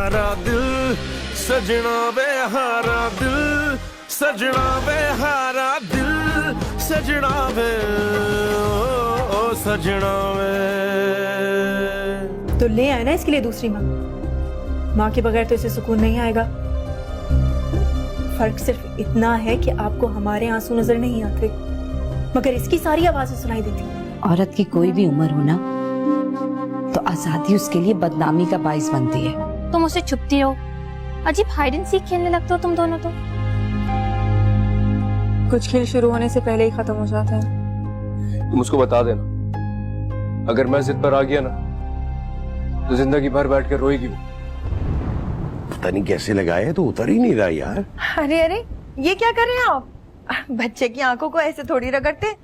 हारा दिल, सजना वे हारा दिल, सजना वे हारा दिल, सजना वे ओ सजना वे। तो ले आए ना इसके लिए दूसरी माँ। माँ के बगैर तो इसे सुकून नहीं आएगा। फर्क सिर्फ इतना है कि आपको हमारे आंसू नजर नहीं आते, मगर इसकी सारी आवाजें सुनाई देती। औरत की कोई भी उम्र हो ना, तो आजादी उसके लिए बदनामी का बाइस बनती है। तुम उससे छुपती हो, अजीब हाइड एंड सीक खेलने लगते हो तुम दोनों तो। कुछ खेल शुरू होने से पहले ही खत्म हो जाता है। तुम उसको बता देना, अगर मैं जिद पर आ गया ना तो जिंदगी भर बैठ कर रोएगी। पता नहीं कैसे लगाए तो उतर ही नहीं रहा यार। अरे अरे ये क्या कर रहे हैं आप? बच्चे की आंखों को ऐसे थोड़ी रगड़ते,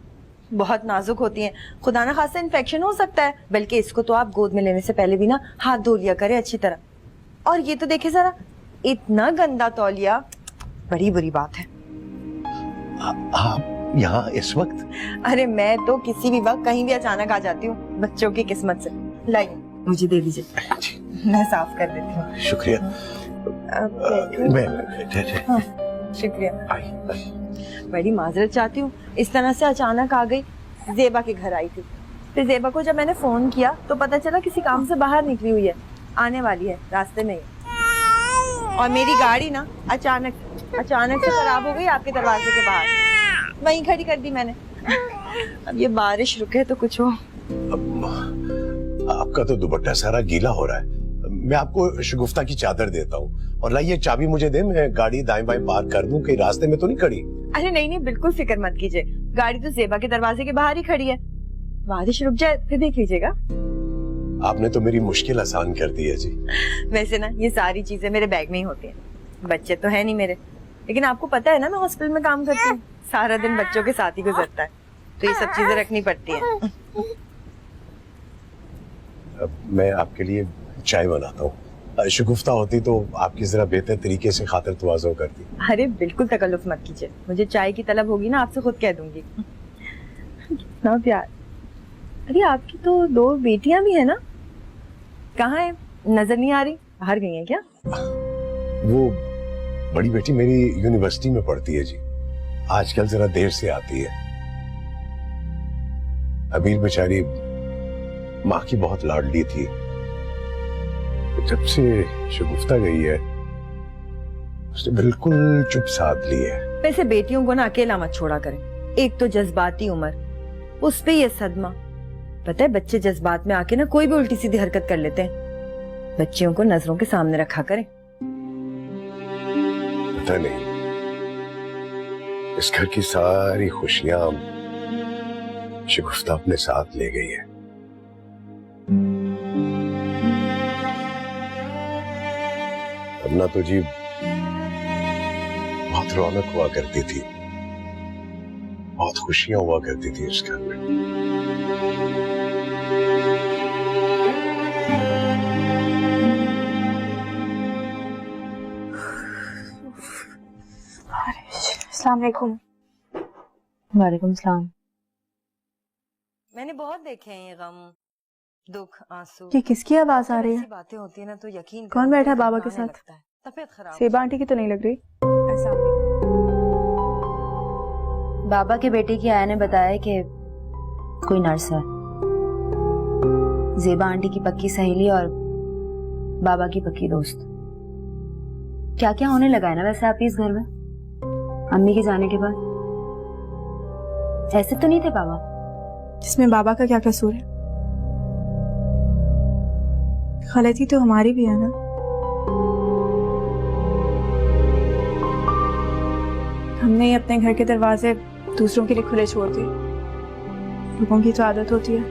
बहुत नाजुक होती हैं, खुदा ना खासा इन्फेक्शन हो सकता है। बल्कि इसको तो आप गोद में लेने से पहले भी ना हाथ धो लिया करें अच्छी तरह। और ये तो देखे जरा, इतना गंदा तौलिया, बड़ी बुरी बात है। आप यहाँ इस वक्त? अरे मैं तो किसी भी वक्त कहीं भी अचानक आ जाती हूँ बच्चों की किस्मत से। लाइए मुझे दे दीजिए, मैं साफ कर देती हूँ। शुक्रिया। हाँ, शुक्रिया। बड़ी माजरत चाहती हूँ, इस तरह से अचानक आ गई। जेबा के घर आई थी, फिर जेबा को जब मैंने फोन किया तो पता चला किसी काम से बाहर निकली हुई है, आने वाली है, रास्ते में ही। और मेरी गाड़ी ना अचानक से खराब हो गई आपके दरवाजे के बाहर, वहीं खड़ी कर दी मैंने। अब ये बारिश रुके तो कुछ हो। आपका तो दुपट्टा सारा गीला हो रहा है, मैं आपको शगुफ्ता की चादर देता हूँ। और लाइए चाबी मुझे दे, मैं गाड़ी दाएं बाएं पार्क कर दूं, कहीं रास्ते में तो नहीं खड़ी? अरे नहीं नहीं, बिल्कुल फिक्र मत कीजिए, गाड़ी तो जेबा के दरवाजे के बाहर ही खड़ी है। बारिश रुक जाए फिर देख लीजिएगा। आपने तो मेरी मुश्किल आसान कर दी है जी। वैसे ना ये सारी चीजें मेरे बैग में ही होती हैं, बच्चे तो है नहीं मेरे, लेकिन आपको पता है ना मैं हॉस्पिटल में काम करती हूँ, सारा दिन बच्चों के साथ ही गुजरता है, तो ये सब चीजें रखनी पड़ती है। अब मैं आपके लिए चाय बनाता हूँ, शगुफ्ता होती तो आपकी जरा बेहतर तरीके से खातिर तवाज़ो करती। अरे बिल्कुल तकल्लुफ मत कीजिए, मुझे चाय की तलब होगी ना आपसे खुद कह दूंगी। कितना प्यार। अरे आपकी तो 2 बेटियां भी है ना, कहाँ है? नजर नहीं आ रही, बाहर गई हैं क्या? वो बड़ी बेटी मेरी यूनिवर्सिटी में पढ़ती है जी, आजकल जरा देर से आती है। अबीर बेचारी माँ की बहुत लाडली थी, जब से शगुफ्ता गई है उसने बिल्कुल चुप साध ली है। वैसे बेटियों को ना अकेला मत छोड़ा करें, एक तो जज्बाती उम्र, उस पे ये सदमा। पता है बच्चे जज्बात में आके ना कोई भी उल्टी सीधी हरकत कर लेते हैं, बच्चियों को नजरों के सामने रखा करें। पता नहीं इस घर की सारी खुशियां शगुफ्ता अपने साथ ले गई है। ना तो जी बहुत रौनक हुआ करती थी, बहुत खुशियां हुआ करती थी इस घर में। अस्सलाम वालेकुम। वालेकुम सलाम। मैंने बहुत देखे हैं ये गम, दुख, आंसू। ये किसकी आवाज आ रही है? बातें होती है ना तो यकीन कौन बैठा है बाबा के साथ? तबीयत खराब। सेबा आंटी की तो नहीं लग रही। ऐसा बाबा के बेटे की आया ने बताया कि कोई नर्स है, जेबा आंटी की पक्की सहेली और बाबा की पक्की दोस्त। क्या क्या होने लगा है ना वैसे आप इस घर में अम्मी के जाने के बाद? ऐसे तो नहीं थे बाबा। इसमें बाबा का क्या कसूर है? गलती तो हमारी भी है ना। हमने ही अपने घर के दरवाजे दूसरों के लिए खुले छोड़ दिए। लोगों की तो आदत होती है।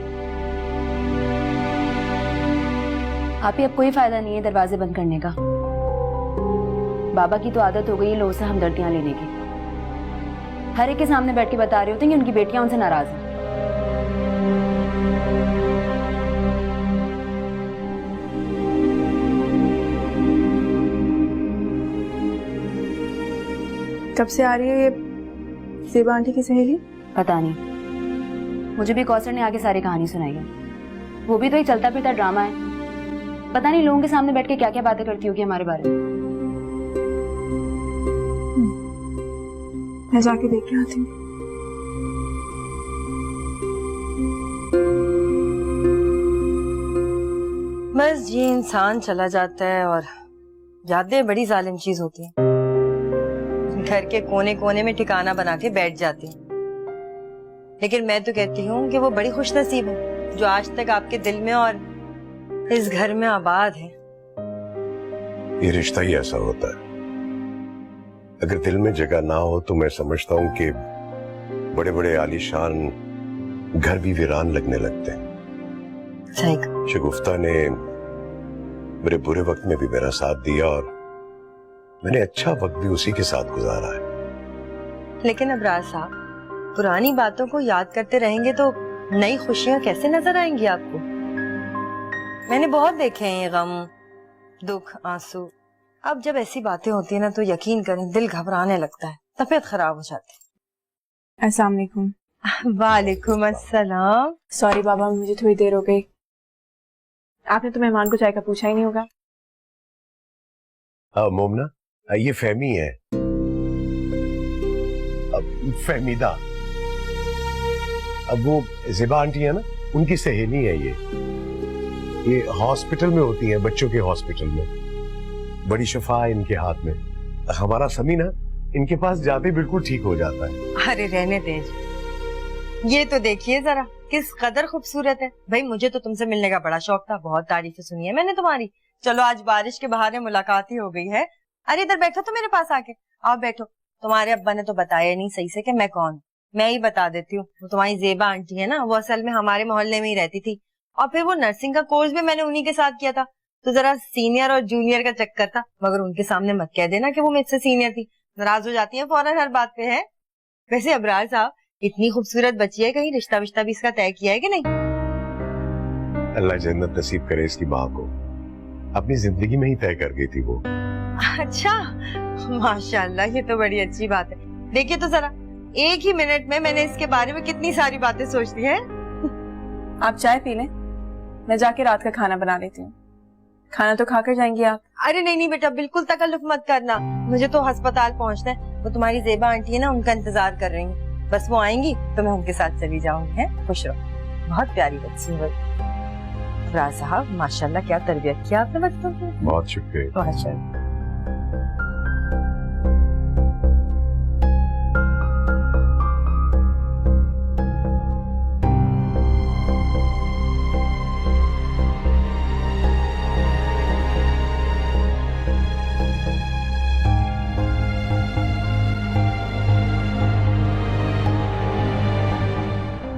आप ही अब कोई फायदा नहीं है दरवाजे बंद करने का। बाबा की तो आदत हो गई है लोगों से हमदर्दियां लेने की। हर एक के सामने बैठ के बता रहे होते हैं कि उनकी बेटियां उनसे नाराज हैं। कब से आ रही है ये सेबा आंटी की सहेली? पता नहीं, मुझे भी कौसर ने आगे सारी कहानी सुनाई है। वो भी तो एक चलता फिरता ड्रामा है। पता नहीं लोगों के सामने बैठ के क्या क्या बातें करती होगी हमारे बारे में। मैं जाके देख के आती हूँ। बस ये इंसान चला जाता है और यादें बड़ी जालिम चीज होती हैं। घर के कोने कोने में ठिकाना बना के बैठ जाती हैं। लेकिन मैं तो कहती हूँ कि वो बड़ी खुशनसीब है जो आज तक आपके दिल में और इस घर में आबाद है। ये रिश्ता ही ऐसा होता है। अगर दिल में जगह ना हो तो मैं समझता हूँ कि बड़े बड़े आलीशान घर भी वीरान लगने लगते हैं। सही कहा। शगुफ्ता ने मेरे बुरे वक्त में भी मेरा साथ दिया और मैंने अच्छा वक्त भी उसी के साथ गुजारा है। लेकिन अबरार साहब, पुरानी बातों को याद करते रहेंगे तो नई खुशियां कैसे नजर आएंगी आपको? मैंने बहुत देखे हैं ये गम, दुख, आंसू। अब जब ऐसी बातें होती है ना तो यकीन करें दिल घबराने लगता है, तबीयत खराब हो जाती है। अस्सलाम वालेकुम। वालेकुम अस्सलाम। सॉरी बाबा, मुझे थोड़ी देर हो गई। आपने तो मेहमान को चाय का पूछा ही नहीं होगा। हाँ मोमना, ये फहमी है। अब फहमीदा, अब वो ज़ेबा आंटी है ना, उनकी सहेली है ये हॉस्पिटल में होती है, बच्चों के हॉस्पिटल में। बड़ी शफा है इनके हाथ में। हमारा समी ना इनके पास जाते बिल्कुल ठीक हो जाता है। अरे रहने दे, ये तो देखिए जरा किस कदर खूबसूरत है। भाई मुझे तो तुमसे मिलने का बड़ा शौक था, बहुत तारीफें सुनी है मैंने तुम्हारी। चलो आज बारिश के बहाने मुलाकात ही हो गई है। अरे इधर बैठो तो मेरे पास आके, आओ बैठो। तुम्हारे अब्बा ने तो बताया नहीं सही से कि मैं कौन। मैं ही बता देती हूँ। वो तुम्हारी ज़ेबा आंटी है ना, वो असल में हमारे मोहल्ले में ही रहती थी और फिर वो नर्सिंग का कोर्स भी मैंने उन्हीं के साथ किया था। तो जरा सीनियर और जूनियर का चक्कर था, मगर उनके सामने मत कह देना कि वो मुझसे सीनियर थी, नाराज हो जाती है फौरन हर बात पे। है वैसे अबरार साहब, इतनी खूबसूरत बच्ची है, कहीं रिश्ता विश्ता भी इसका तय किया है कि नहीं? अल्लाह जन्नत नसीब करे इसकी माँ को। अपनी जिंदगी में ही तय कर गई थी वो। अच्छा, माशाल्लाह, ये तो बड़ी अच्छी बात है। देखिए तो जरा, एक ही मिनट में मैंने इसके बारे में कितनी सारी बातें सोच ली हैं। आप चाय पी लें, मैं जाके रात का खाना बना लेती हूँ। खाना तो खाकर जाएंगी आप? अरे नहीं नहीं बेटा, बिल्कुल तकल्लुफ मत करना। मुझे तो अस्पताल पहुंचना है। वो तुम्हारी ज़ेबा आंटी है ना, उनका इंतजार कर रही हूँ। बस वो आएंगी तो मैं उनके साथ चली जाऊंगी। है, खुश रहो। बहुत प्यारी बच्ची है अबरार साहब, माशाल्लाह, क्या तरबियत किया आपने बच्चों की। बहुत शुक्रिया। माशाल्लाह।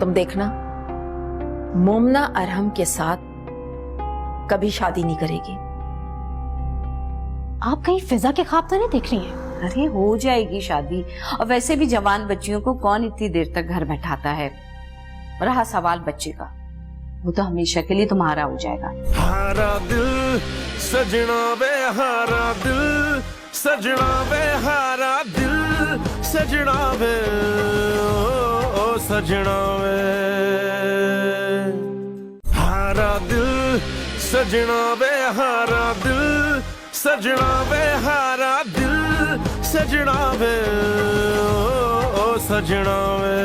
तुम देखना, मोमना अरहम के साथ कभी शादी नहीं करेगी। आप कहीं फिजा के ख्वाब तो नहीं देख रही हैं? अरे हो जाएगी शादी, और वैसे भी जवान बच्चियों को कौन इतनी देर तक घर बैठाता है। रहा सवाल बच्चे का, वो तो हमेशा के लिए तुम्हारा हो जाएगा। हारा दिल सजना वे हारा दिल, सजना वे हारा दिल, सजना वे ओ सजना वे हारा दिल, सजना वे हारा दिल, सजना वे हारा दिल, सजना वे ओ सजना वे।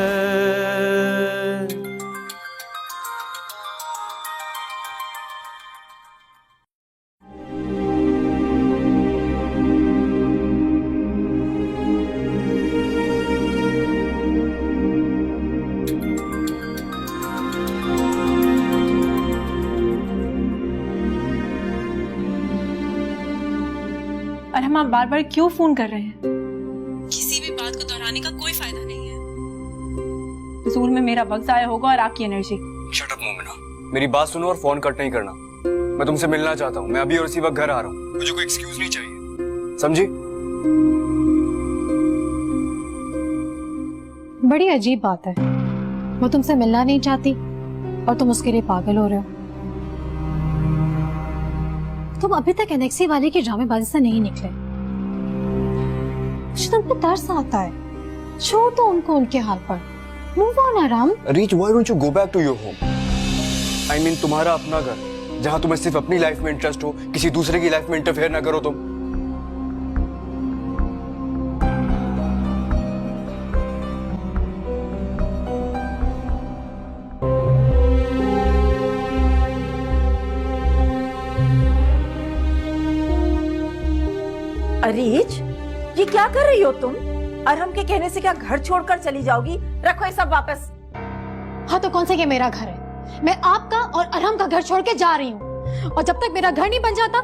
अरहम, आप बार बार क्यों फोन कर रहे हैं? किसी भी बात को दोहराने का कोई फायदा नहीं है। फजूल में मेरा वक्त जाया होगा और आपकी एनर्जी। शट अप मोमिना, मेरी बात सुनो और फोन कट नहीं करना। मैं तुमसे मिलना चाहता हूँ। मैं अभी और इसी वक्त घर आ रहा हूँ। मुझे कोई एक्सक्यूज नहीं चाहिए, समझी? बड़ी अजीब बात है, वो तुमसे मिलना नहीं चाहती और तुम उसके लिए पागल हो रहे हो। तुम अभी तक एनेक्सी वाले की ड्रामेबाजी से नहीं निकले। मुझे तुम पे तरस आता है। छोड़ दो उनको उनके हाल पर। मूव ऑन आराम। Reach, why don't you go back to your home? I mean तुम्हारा अपना घर, जहां तुम्हें सिर्फ अपनी लाइफ में इंटरेस्ट हो, किसी दूसरे की लाइफ में इंटरफेयर ना करो तुम। अरीज, ये क्या कर रही हो तुम? अरहम के कहने से क्या घर छोड़कर चली जाओगी? रखो ये सब वापस। हाँ तो कौन सा ये मेरा घर है? मैं आपका और अरहम का घर छोड़ के जा रही हूँ, और जब तक मेरा घर नहीं बन जाता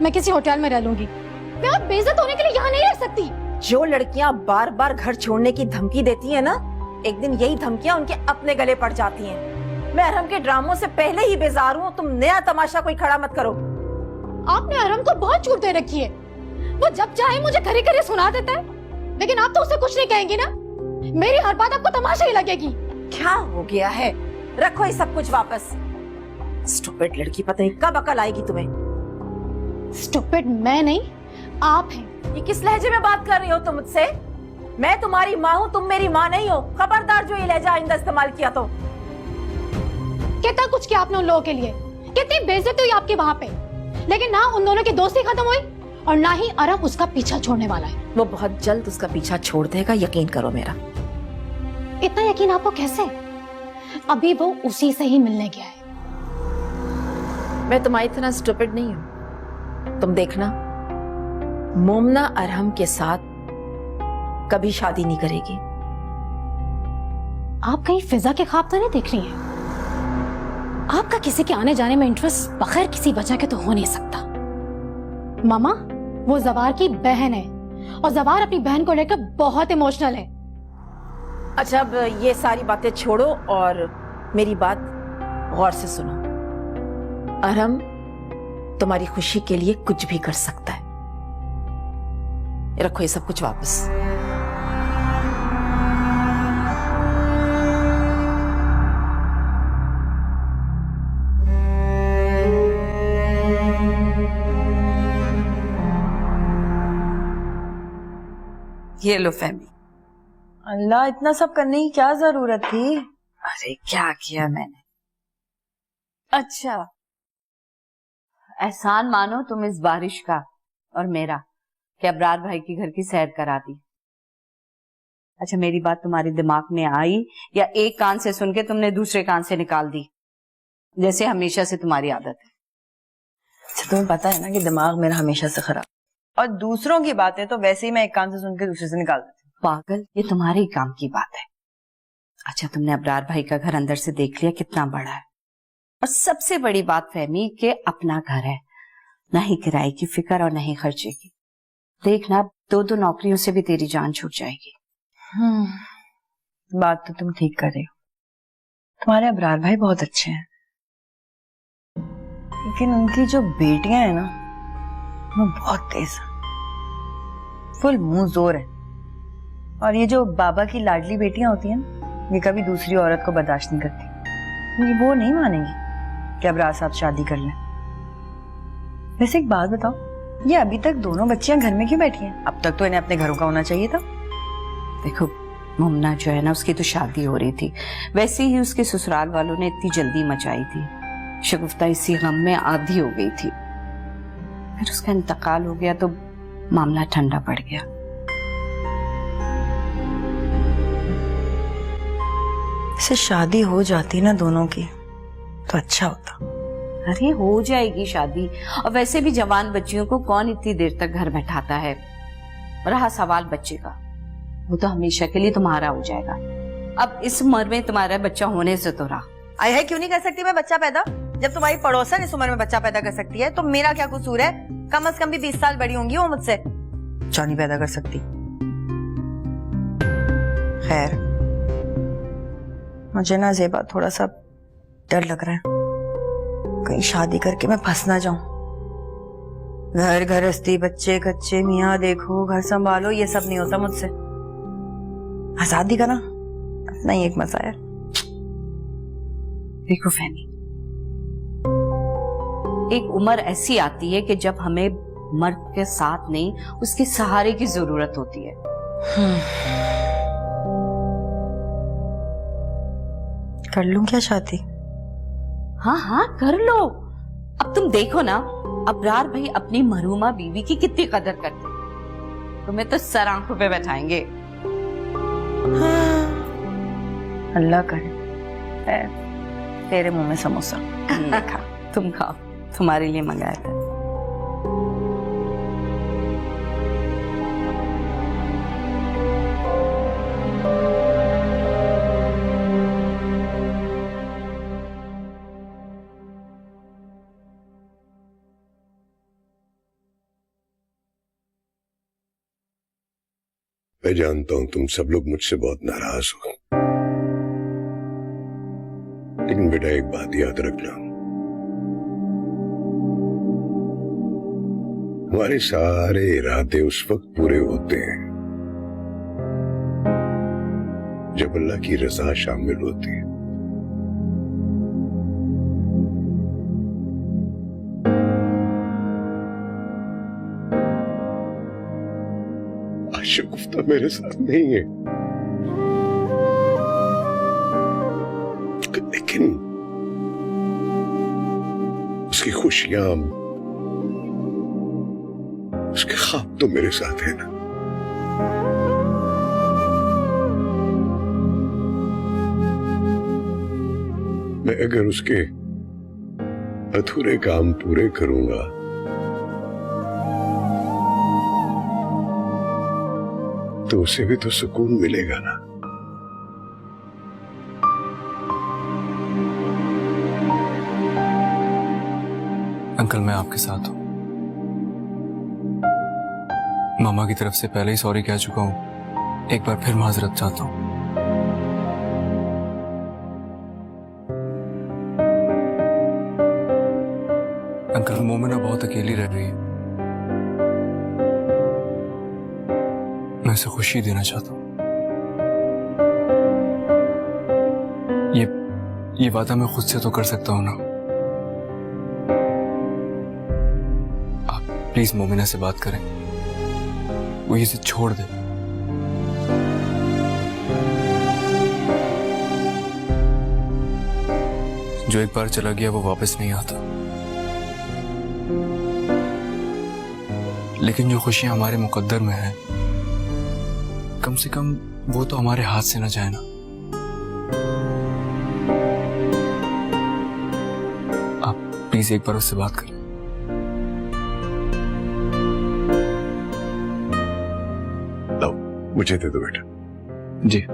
मैं किसी होटल में रह लूंगी। मैं आप बेइज्जत होने के लिए यहाँ नहीं रह सकती। जो लड़कियां बार बार घर छोड़ने की धमकी देती हैं ना, एक दिन यही धमकियां उनके अपने गले पड़ जाती हैं। मैं अरहम के ड्रामों से पहले ही बेजार हूँ, तुम नया तमाशा कोई खड़ा मत करो। आपने अरहम को बहुत छूट दे रखी है, वो जब चाहे मुझे खरी खरी सुना देता है, लेकिन आप तो उसे कुछ नहीं कहेंगी ना? मेरी हर बात आपको तमाशा ही लगेगी। क्या हो गया है? रखो ये सब कुछ वापस। स्टूपिड लड़की, पता नहीं कब अकल आएगी तुम्हें। स्टूपिड मैं नहीं, आप हैं। ये किस लहजे में बात कर रही हो तुम मुझसे? मैं तुम्हारी माँ हूँ, तुम मेरी माँ नहीं हो। खबरदार जो ये लहजा आइंदा इस्तेमाल किया तो। कितना कुछ किया आपने उन लोगों के लिए, कितनी बेइज्जती हुई आपकी वहाँ पे, लेकिन ना उन दोनों की दोस्ती खत्म हुई और ना ही अरहम उसका पीछा छोड़ने वाला है। वो बहुत जल्द उसका पीछा छोड़ देगा, यकीन करो मेरा। इतना यकीन आपको कैसे? अभी वो उसी से ही मिलने गया है। मैं तुम्हारी इतना स्टूपिड नहीं हूँ। तुम देखना, मोमना अरहम के साथ कभी शादी नहीं करेगी। आप कहीं फिजा के ख्वाब तो नहीं देख रही हैं? आपका किसी के आने जाने में इंटरेस्ट बगैर किसी वजह के तो हो नहीं सकता। मामा, वो जवार की बहन है और जवार अपनी बहन को लेकर बहुत इमोशनल है। अच्छा, अब ये सारी बातें छोड़ो और मेरी बात गौर से सुनो। अरहम तुम्हारी खुशी के लिए कुछ भी कर सकता है। रखो ये सब कुछ वापस। ये लो फैमिली। अल्लाह, इतना सब करने की क्या जरूरत थी? अरे क्या किया मैंने? अच्छा, एहसान मानो तुम इस बारिश का और मेरा कि अबरार भाई की घर की सैर करा दी। अच्छा, मेरी बात तुम्हारे दिमाग में आई या एक कान से सुन के तुमने दूसरे कान से निकाल दी, जैसे हमेशा से तुम्हारी आदत है? अच्छा, तुम्हें पता है ना कि दिमाग मेरा हमेशा से खराब, और दूसरों की बातें तो वैसे ही मैं एक कान से सुन के दूसरे से निकाल देती हूँ। पागल, ये तुम्हारे ही काम की बात है। अच्छा, तुमने अबरार भाई का घर अंदर से देख लिया कितना बड़ा है, और सबसे बड़ी बात फहमी कि अपना घर है, ना ही किराए की फिक्र और ना ही खर्चे की। देखना, 2-2 नौकरियों से भी तेरी जान छूट जाएगी। बात तो तुम ठीक कर रही हो। तुम्हारे अबरार भाई बहुत अच्छे हैं, लेकिन उनकी जो बेटियां हैं ना, वो बहुत तेज है, फुल मुंह जोर है। और ये जो बाबा की लाडली बेटियां होती हैं, ये कभी दूसरी औरत को बर्दाश्त नहीं करती। ये वो नहीं मानेंगी कि अबरार साहब शादी कर लें। वैसे एक बात बताओ, ये अभी तक दोनों बच्चियां घर में क्यों बैठी हैं? अब तक तो इन्हें अपने घरों का होना चाहिए था। देखो, मुमना जो है ना, उसकी तो शादी हो रही थी, वैसे ही उसके ससुराल वालों ने इतनी जल्दी मचाई थी। शगुफ्ता इसी गम में आधी हो गई थी, फिर उसका इंतकाल हो गया तो मामला ठंडा पड़ गया। से शादी हो जाती ना दोनों की तो अच्छा होता। अरे हो जाएगी शादी, और वैसे भी जवान बच्चियों को कौन इतनी देर तक घर बैठाता है। रहा सवाल बच्चे का, वो तो हमेशा के लिए तुम्हारा हो जाएगा। अब इस उम्र में तुम्हारा बच्चा होने से तो रहा। आय है, क्यों नहीं कर सकती मैं बच्चा पैदा? जब तुम्हारी पड़ोसन इस उम्र में बच्चा पैदा कर सकती है तो मेरा क्या कसूर है? कम से कम भी 20 साल बड़ी होंगी वो मुझसे। बच्चा नहीं पैदा कर सकती। खैर, मुझे ना ज़ेबा थोड़ा सा डर लग रहा है, कहीं शादी करके मैं फंस ना जाऊं। घर गृहस्थी, बच्चे कच्चे, मियाँ देखो, घर संभालो, ये सब नहीं होता मुझसे। आजादी का ना अपना ही एक मजा है। देखो फैनी, एक उम्र ऐसी आती है कि जब हमें मर्द के साथ नहीं, उसके सहारे की जरूरत होती है। कर लूं क्या शादी? हाँ हाँ कर लो, अब तुम देखो ना, अबरार भाई अपनी मरहूमा बीवी की कितनी कदर करते, तुम्हें तो सर आंखों पे बैठाएंगे। अल्लाह करे तेरे मुंह में समोसा। खा, तुम खाओ, तुम्हारे लिए मंगाया था। मैं जानता हूं तुम सब लोग मुझसे बहुत नाराज हो, लेकिन बेटा एक बात याद रखना, हमारे सारे इरादे उस वक्त पूरे होते हैं जब अल्लाह की रजा शामिल होती है। शगुफ्ता मेरे साथ नहीं है, लेकिन उसकी खुशियां, उसके ख्वाब तो मेरे साथ है ना। मैं अगर उसके अधूरे काम पूरे करूंगा तो उसे भी तो सुकून मिलेगा ना। अंकल मैं आपके साथ हूं, मामा की तरफ से पहले ही सॉरी कह चुका हूं, एक बार फिर माजरत चाहता हूं। अंकल मोमिना बहुत अकेली रह रही है, मैं उसे खुशी देना चाहता हूं। ये वादा मैं खुद से तो कर सकता हूं ना। आप प्लीज मोमिना से बात करें, वो इसे छोड़ दे। जो एक बार चला गया वो वापस नहीं आता, लेकिन जो खुशियां हमारे मुकद्दर में है, कम से कम वो तो हमारे हाथ से ना जाए ना। आप प्लीज एक बार उससे बात करें। लो, मुझे दे दो बेटा। जी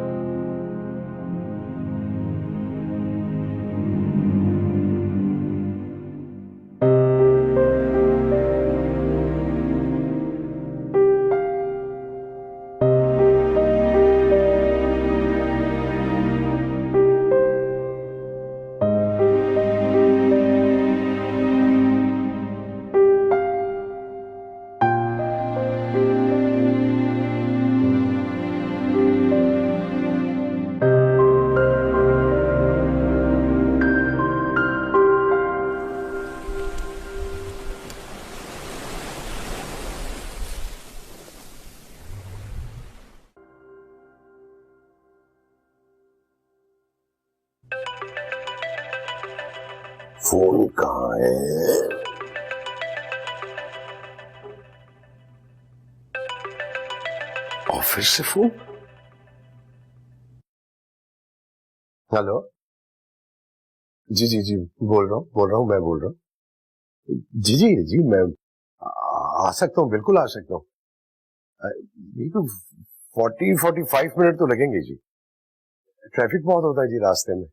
फोन कहाँ है? ऑफिस से फोन? हेलो, जी जी जी, बोल रहा हूँ, मैं बोल रहा हूँ। जी जी जी, मैं आ सकता हूँ, बिल्कुल आ सकता हूँ। ये तो 40-45 मिनट तो लगेंगे जी, ट्रैफिक बहुत होता है जी रास्ते में।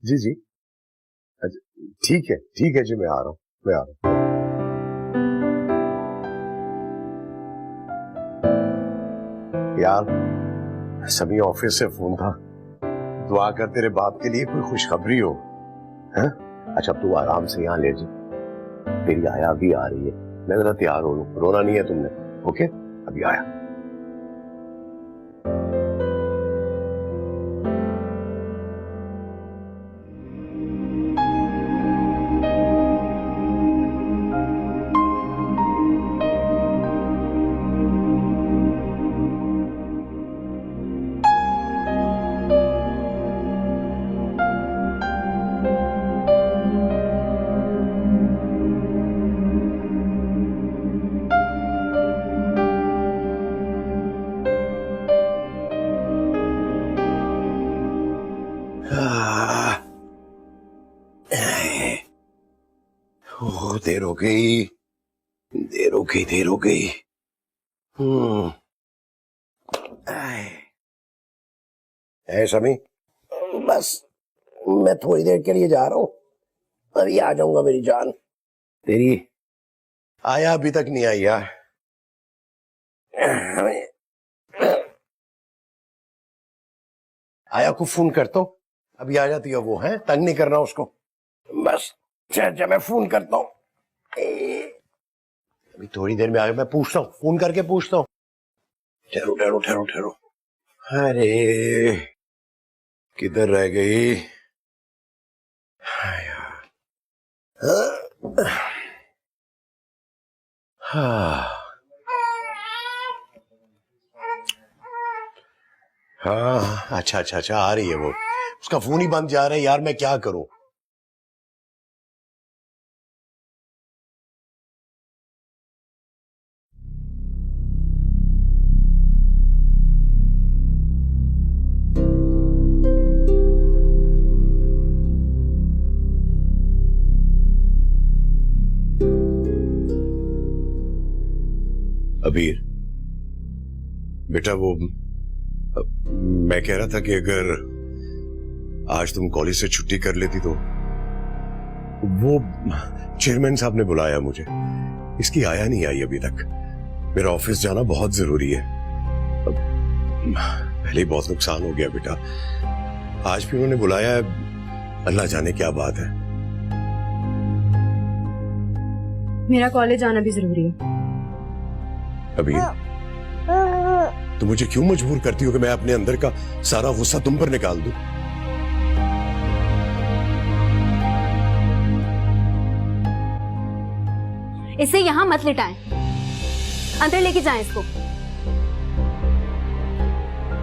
जी जी, ठीक है जी, मैं आ रहा हूँ। यार सभी ऑफिस से फोन था, दुआ कर तेरे बाप के लिए कोई खुशखबरी हो। हैं? अच्छा तू आराम से यहाँ ले जा, तेरी आया भी आ रही है, मैं जरा तैयार हो लूं। रोना नहीं है तुमने? ओके, अभी आया। देर हो गई, देर हो गई, देर हो गई। है समी, बस मैं थोड़ी देर के लिए जा रहा हूं, अभी आ जाऊंगा मेरी जान। तेरी आया अभी तक नहीं आई यार। आया को फोन करता हूं, अभी आ जाती है वो, है तंग नहीं करना उसको। बस अच्छा मैं फोन करता हूं, अभी थोड़ी देर में आ गया। मैं पूछता हूँ, फोन करके पूछता हूँ। ठहरो ठहरो ठहरो ठहरो। अरे किधर रह गई? हाँ अच्छा अच्छा अच्छा, आ रही है वो। उसका फोन ही बंद जा रहा है यार, मैं क्या करूं? अबीर बेटा, वो मैं कह रहा था कि अगर आज तुम कॉलेज से छुट्टी कर लेती तो। वो चेयरमैन साहब ने बुलाया मुझे, इसकी आया नहीं आई अभी तक। मेरा ऑफिस जाना बहुत जरूरी है। पहले ही बहुत नुकसान हो गया बेटा, आज भी उन्होंने बुलाया है, अल्लाह जाने क्या बात है। मेरा कॉलेज जाना भी जरूरी है। अबीर, तो मुझे क्यों मजबूर करती हो कि मैं अपने अंदर का सारा गुस्सा तुम पर निकाल दूं? इसे यहाँ मत लिटाएं, अंदर लेके जाएं इसको।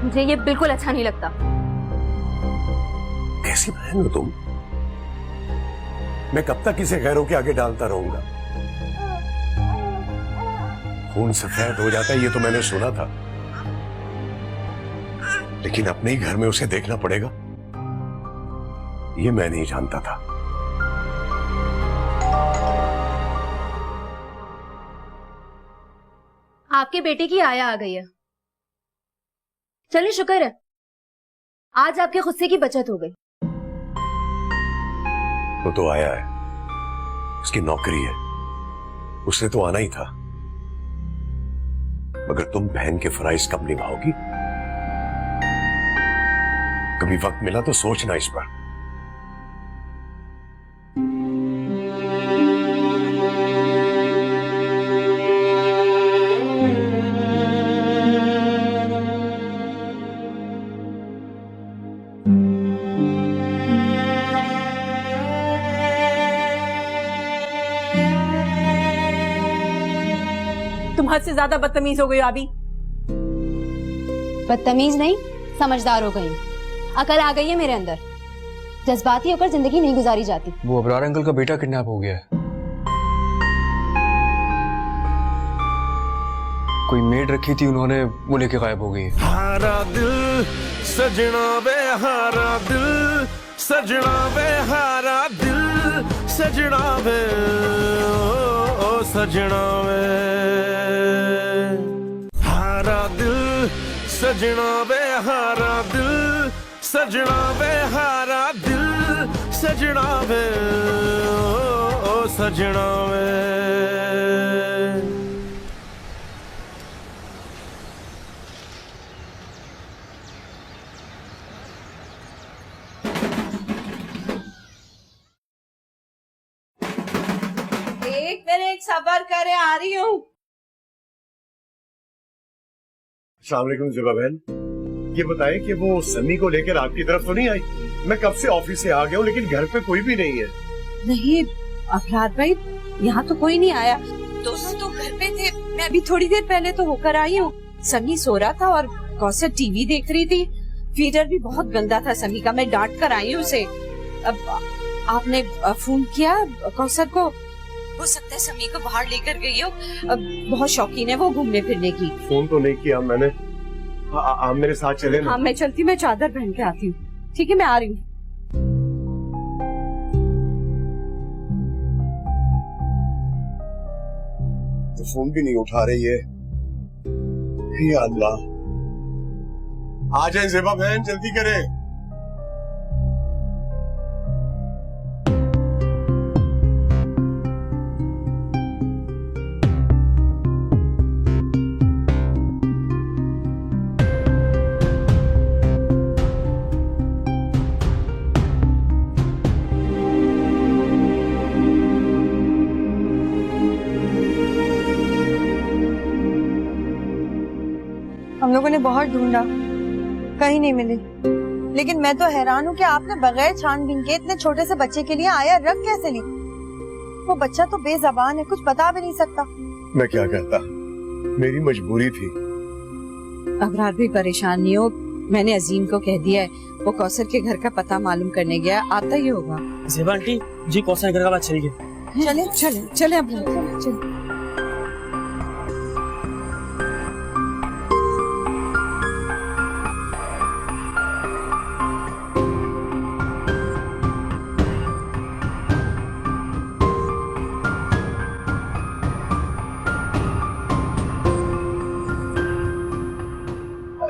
मुझे ये बिल्कुल अच्छा नहीं लगता। कैसी बहन हो तुम? मैं कब तक इसे गैरों के आगे डालता रहूंगा? खून सफेद हो जाता है ये तो मैंने सुना था, लेकिन अपने ही घर में उसे देखना पड़ेगा ये मैं नहीं जानता था। आपके बेटे की आया आ गई है। चलिए शुक्र है, आज आपके गुस्से की बचत हो गई। वो तो आया है, उसकी नौकरी है, उसने तो आना ही था। मगर तुम बहन के फराइज कब निभाओगी? कभी वक्त मिला तो सोचना इस पर। तुम हद से ज्यादा बदतमीज हो गई हो अभी। बदतमीज नहीं, समझदार हो गई। अकल आ गई है मेरे अंदर। जज्बाती होकर जिंदगी नहीं गुजारी जाती। वो अबरार अंकल का बेटा किडनैप हो गया है। कोई मेड रखी थी उन्होंने, वो लेके गायब हो गई है। हारा दिल सजना वे, हारा दिल सजना वे, हारा दिल सजना वे, ओ सजना वे। हारा दिल सजना वे, हारा दिल सजना वे, हारा दिल सजना वे, ओ सजना वे। एक मिनट सब्र करे, आ रही हूँ। अस्सलाम वालेकुम ज़ेबा बहन, ये बताएं कि वो समी को लेकर आपकी तरफ तो नहीं आई? मैं कब से ऑफिस से आ गया हूँ लेकिन घर पे कोई भी नहीं है। नहीं अफराद भाई, यहाँ तो कोई नहीं आया। दोनों तो घर पे थे, मैं अभी थोड़ी देर पहले तो होकर आई हूँ। समी सो रहा था और कौसर टीवी देख रही थी। फीडर भी बहुत गंदा था समी का, मैं डांट कर आई हूँ उसे। अब आपने फोन किया कौसर को? हो सकता है समी को बाहर लेकर गई हो, बहुत शौकीन है वो घूमने फिरने की। फोन तो नहीं किया मैंने। आप मेरे साथ चले ना। हाँ मैं चलती, मैं चादर पहन के आती हूँ। ठीक है मैं आ रही हूँ। तो फोन भी नहीं उठा रही है। या अल्लाह, आ जाए ज़ेबा बहन, जल्दी करें। हम लोगों ने बहुत ढूंढा, कहीं नहीं मिली। लेकिन मैं तो हैरान हूँ कि आपने बगैर छानबीन के इतने छोटे से बच्चे के लिए आया रख कैसे ली? वो बच्चा तो बेज़बान है, कुछ बता भी नहीं सकता। मैं क्या कहता, मेरी मजबूरी थी। अबरार भी परेशान नहीं हो, मैंने अजीम को कह दिया है, वो कौसर के घर का पता मालूम करने गया, आता ही होगा। ज़ेबा आंटी जी, कौसर घर का बात चली गई। चले चले चले अबरार, चले।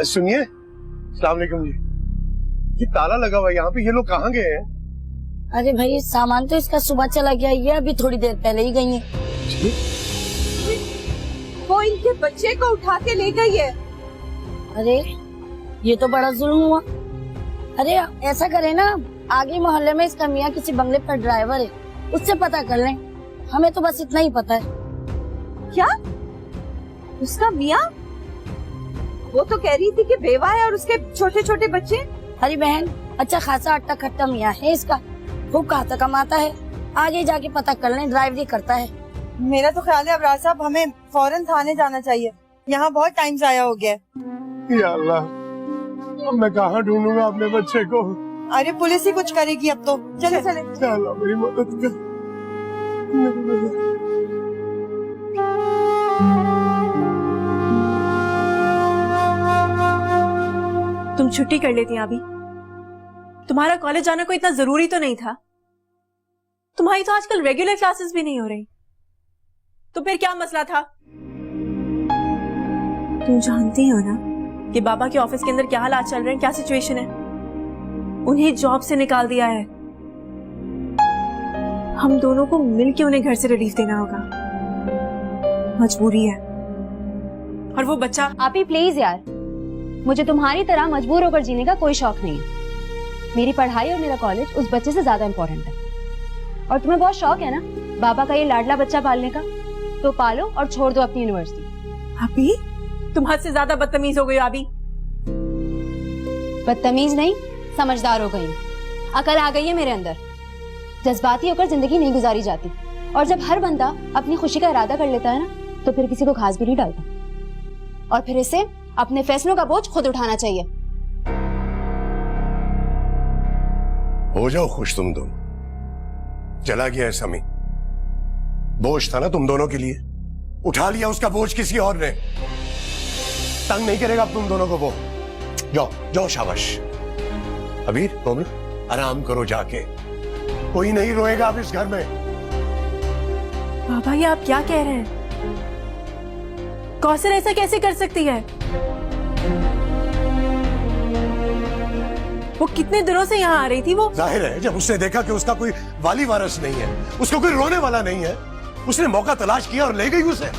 सुनिए, अस्सलाम वालेकुम जी। ये ताला लगा हुआ है यहाँ पे, ये लोग कहाँ गए हैं? अरे भाई, सामान तो इसका सुबह चला गया, ये अभी थोड़ी देर पहले ही गई है। वो इनके बच्चे को उठा के ले गई है। अरे ये तो बड़ा जुल्म हुआ। अरे ऐसा करे ना, आगे मोहल्ले में इसका मियाँ किसी बंगले पर ड्राइवर है, उससे पता कर लें। हमें तो बस इतना ही पता है। क्या उसका मियाँ? वो तो कह रही थी कि बेवा है और उसके छोटे छोटे बच्चे। अरे बहन, अच्छा खासा अट्टा खट्टा मियाँ है इसका, खूब खाता कमाता है, आगे जाके पता कर लें, ड्राइवरी करता है। मेरा तो ख्याल है अबरार साहब, हमें फौरन थाने जाना चाहिए, यहाँ बहुत टाइम जाया हो गया है। या अल्लाह, अब मैं कहाँ ढूंढूंगा अपने बच्चे को? अरे पुलिस ही कुछ करेगी अब तो। चले चले। या अल्लाह मेरी मदद कर। तुम छुट्टी कर लेती अभी, तुम्हारा कॉलेज जाना कोई इतना जरूरी तो नहीं था। तुम्हारी तो आजकल रेगुलर क्लासेस भी नहीं हो रही, तो फिर क्या मसला था? तुम जानती हो ना कि बाबा के ऑफिस के अंदर क्या हालात चल रहे हैं, क्या सिचुएशन है। उन्हें जॉब से निकाल दिया है। हम दोनों को मिलके उन्हें घर से रिलीफ देना होगा, मजबूरी है। और वो बच्चा। आप ही प्लीज यार, मुझे तुम्हारी तरह मजबूर होकर जीने का कोई शौक नहीं है। मेरी पढ़ाई और मेरा कॉलेज उस बच्चे से ज्यादा इम्पोर्टेंट है। और तुम्हें बहुत शौक है ना बाबा का ये लाडला बच्चा पालने का, तो पालो और छोड़ दो अपनी यूनिवर्सिटी। अभी तुम हद से ज्यादा बदतमीज हो गई हो। अभी बदतमीज नहीं, समझदार हो गई, अकल आ गई है मेरे अंदर। जज्बाती होकर जिंदगी नहीं गुजारी जाती, और जब हर बंदा अपनी खुशी का इरादा कर लेता है ना, तो फिर किसी को घास भी नहीं डालता। और फिर इसे अपने फैसलों का बोझ खुद उठाना चाहिए। हो जाओ खुश तुम दोनों। चला गया है समी, बोझ था ना तुम दोनों के लिए, उठा लिया उसका बोझ किसी और ने। तंग नहीं करेगा अब तुम दोनों को वो। जाओ जाओ, शाबाश। अबीर कोमल, आराम करो जाके, कोई नहीं रोएगा अब इस घर में। बाबा ये आप क्या कह रहे हैं? कौसर ऐसा कैसे कर सकती है? वो कितने दिनों से यहाँ आ रही थी। वो जाहिर है जब उसने देखा कि उसका कोई वाली वारिस नहीं है, उसको कोई रोने वाला नहीं है, उसने मौका तलाश किया और ले गई उसे।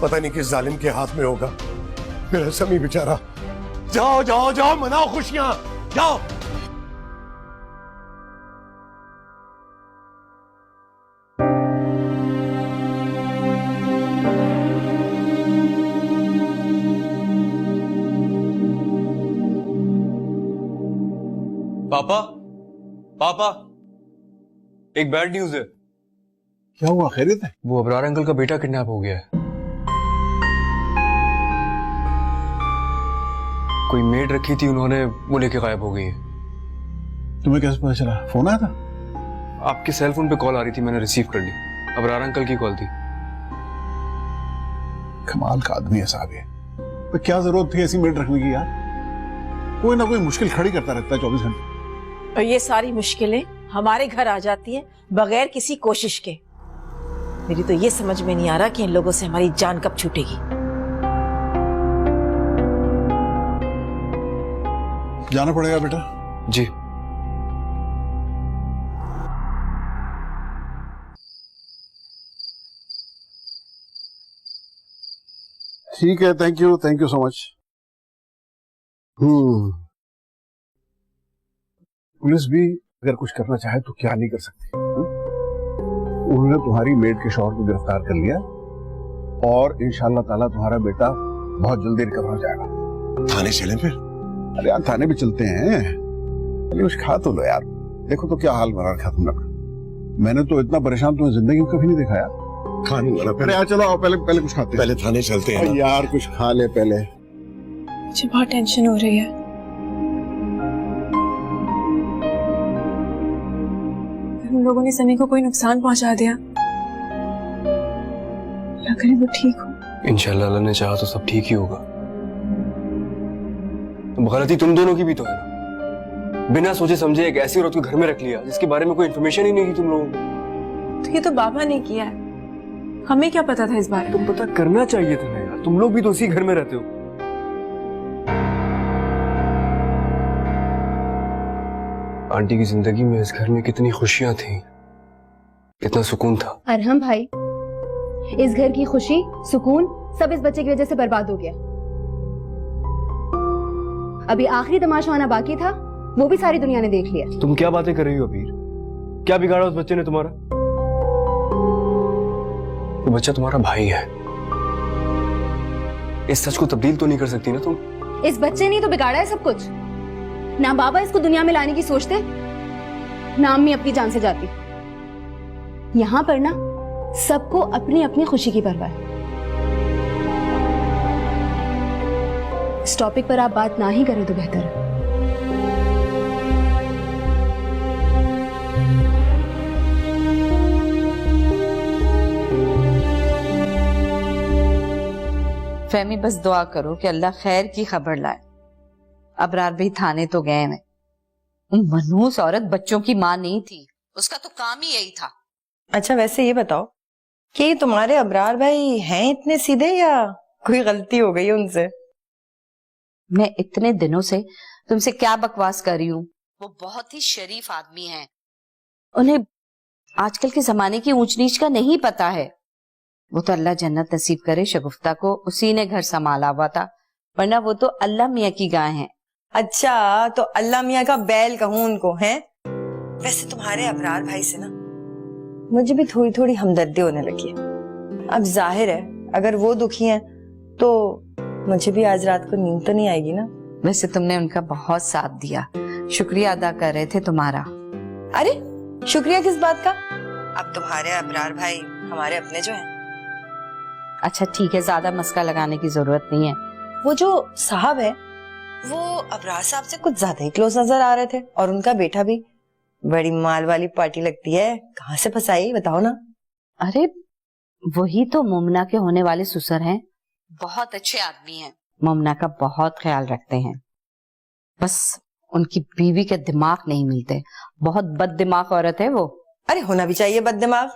पता नहीं किस जालिम के हाथ में होगा मेरा समी बेचारा। जाओ जाओ जाओ, मनाओ खुशियां, जाओ। पापा, पापा, एक बैड न्यूज है। क्या हुआ, खैरियत है? वो अबरार अंकल का बेटा किडनैप हो गया है। कोई मेड रखी थी उन्होंने, वो लेके गायब हो गई है। तुम्हें कैसे पता चला? फोन आया था? आपके सेल फोन पे कॉल आ रही थी, मैंने रिसीव कर ली। अबरार अंकल की कॉल थी। कमाल का आदमी है साहब ये। तो क्या जरूरत थी ऐसी मेड रखने की यार? कोई ना कोई मुश्किल खड़ी करता रहता है 24 घंटे। और ये सारी मुश्किलें हमारे घर आ जाती हैं बगैर किसी कोशिश के। मेरी तो ये समझ में नहीं आ रहा कि इन लोगों से हमारी जान कब छूटेगी। जाना पड़ेगा बेटा। जी। ठीक है, thank you so much. Police भी अगर कुछ करना चाहे तो क्या नहीं कर सकती। उन्होंने तुम्हारी मेड के शौहर को गिरफ्तार कर लिया और इंशाअल्लाह ताला तुम्हारा बेटा बहुत जल्दी रिकवर हो जाएगा। थाने चलें फिर? अरे यार थाने भी चलते हैं, पहले कुछ खा तो लो यार। देखो तो क्या हाल बना रखा तुमने। मैंने तो इतना परेशान तुम्हें जिंदगी में कभी नहीं देखा यार। खाने अरे यार चलो आओ, पहले कुछ खाते हैं। पहले थाने चलते हैं यार, कुछ खा ले पहले। मुझे बहुत टेंशन हो रही है। अगर उन लोगों ने सनी को कोई नुकसान पहुंचा दिया, अल्लाह करे वो ठीक हो। इंशाल्लाह अल्लाह ने चाहा तो सब ठीक ही होगा। तो गलती तुम दोनों की भी तो है ना, बिना सोचे समझे एक ऐसी औरत को घर में रख लिया जिसके बारे में कोई इन्फॉर्मेशन ही नहीं थी तुम लोगों को। तो ये तो बाबा ने किया है, हमें क्या पता था इस बारे में? तुम पता करना चाहिए था ना यार, तुम लोग भी तो उसी घर में रहते हो। आंटी की जिंदगी में इस घर में कितनी खुशियां थी, कितना सुकून था। अरहम भाई, इस घर की खुशी सुकून सब इस बच्चे की वजह से बर्बाद हो गया। अभी आखिरी तमाशा होना बाकी था, वो भी सारी दुनिया ने देख लिया। तुम क्या बातें कर रही हो अबीर? क्या बिगाड़ा उस बच्चे ने तुम्हारा? वो बच्चा तुम्हारा भाई है, इस सच को तब्दील तो नहीं कर सकती ना तुम? इस बच्चे ने तो बिगाड़ा है सब कुछ। ना बाबा इसको दुनिया में लाने की सोचते, ना अम्मी अपनी जान से जाती। यहां पर ना सबको अपनी अपनी खुशी की परवाह है। इस टॉपिक पर आप बात ना ही करें तो बेहतर है। फहमी बस दुआ करो कि अल्लाह खैर की खबर लाए। अबरार भी थाने तो गए हैं। मनहूस औरत बच्चों की माँ नहीं थी, उसका तो काम ही यही था। अच्छा वैसे ये बताओ कि तुम्हारे अबरार भाई हैं इतने सीधे या कोई गलती हो गई उनसे? मैं इतने दिनों से तुमसे क्या बकवास कर रही हूँ। वो बहुत ही शरीफ आदमी हैं। उन्हें आजकल के जमाने की ऊंच नीच का नहीं पता है। वो तो अल्लाह जन्नत नसीब करे, शगुफ्ता को उसी ने घर संभाला हुआ था, वरना वो तो अल्लाह मियाँ की गाय हैं। अच्छा तो अल्लाह मियाँ का बैल कहूँ उनको, हैं? वैसे तुम्हारे अबरार भाई से ना मुझे भी थोड़ी थोड़ी हमदर्दी होने लगी है। अब जाहिर है अगर वो दुखी हैं तो मुझे भी आज रात को नींद तो नहीं आएगी ना। वैसे तुमने उनका बहुत साथ दिया, शुक्रिया अदा कर रहे थे तुम्हारा। अरे शुक्रिया किस बात का? अब तुम्हारे अबरार भाई हमारे अपने जो हैं। अच्छा ठीक है, ज्यादा मस्का लगाने की जरूरत नहीं है। वो जो साहब है वो अबरार साहब से कुछ ज्यादा ही क्लोज नजर आ रहे थे, और उनका बेटा भी। बड़ी माल वाली पार्टी लगती है, कहाँ से फंसाई बताओ ना। अरे वही तो मुमना के होने वाले ससुर हैं, बहुत अच्छे आदमी हैं, मुमना का बहुत ख्याल रखते हैं। बस उनकी बीवी के दिमाग नहीं मिलते, बहुत बद दिमाग औरत है वो। अरे होना भी चाहिए बद दिमाग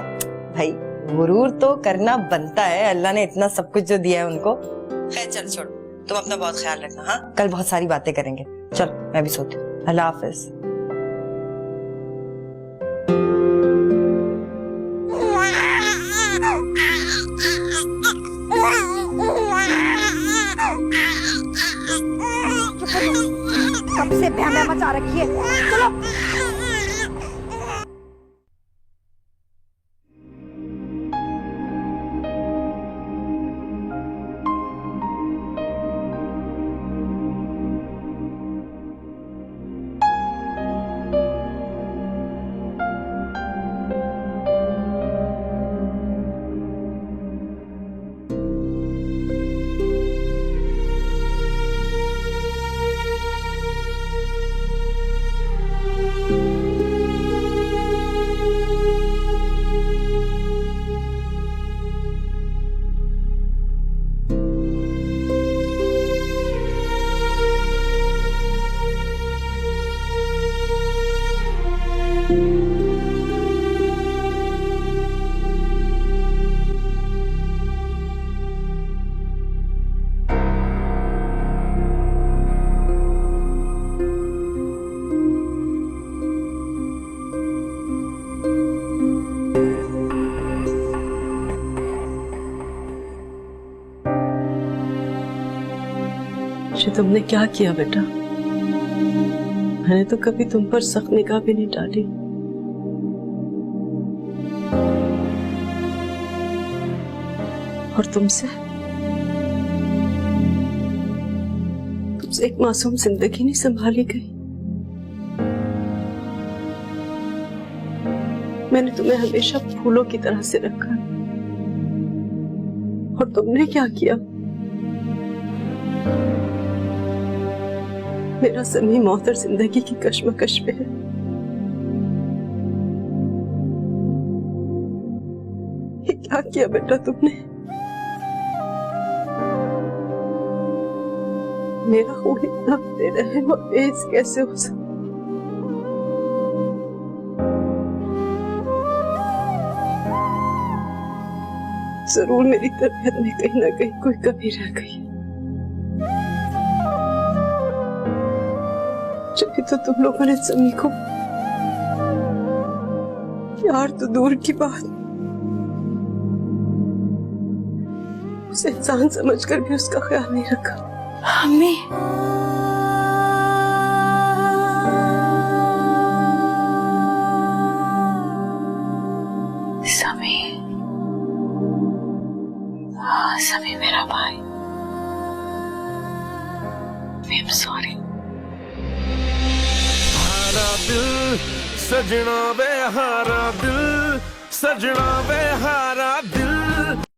भाई, गुरूर तो करना बनता है, अल्लाह ने इतना सब कुछ जो दिया है उनको। खैर चल छोड़, तुम अपना बहुत ख्याल रखना। हाँ कल बहुत सारी बातें करेंगे। चल मैं भी सोती हूँ, अल्लाह हाफिज। कब से भैया मचा रखी है, चलो। ये तुमने क्या किया बेटा? मैंने तो कभी तुम पर सख्त निगाह भी नहीं डाली। और तुमसे एक मासूम जिंदगी नहीं संभाली गई। मैंने तुम्हें हमेशा फूलों की तरह से रखा और तुमने क्या किया? मेरा समी मौत और जिंदगी की कश्मकश में है। ये क्या किया बेटा तुमने? मेरा खून इतना बेरहम और बेइज्ज कैसे हो सकता? जरूर मेरी तबीयत में कहीं ना कहीं कोई कमी रह गई। जब तो तुम लोगों ने समी को प्यार तो दूर की बात, उसे इंसान समझकर भी उसका ख्याल नहीं रखा। अम्मी समी, हाँ समी मेरा भाई, आई एम सॉरी। हारा दिल सजना वे हारा दिल, सजना वे हारा दिल।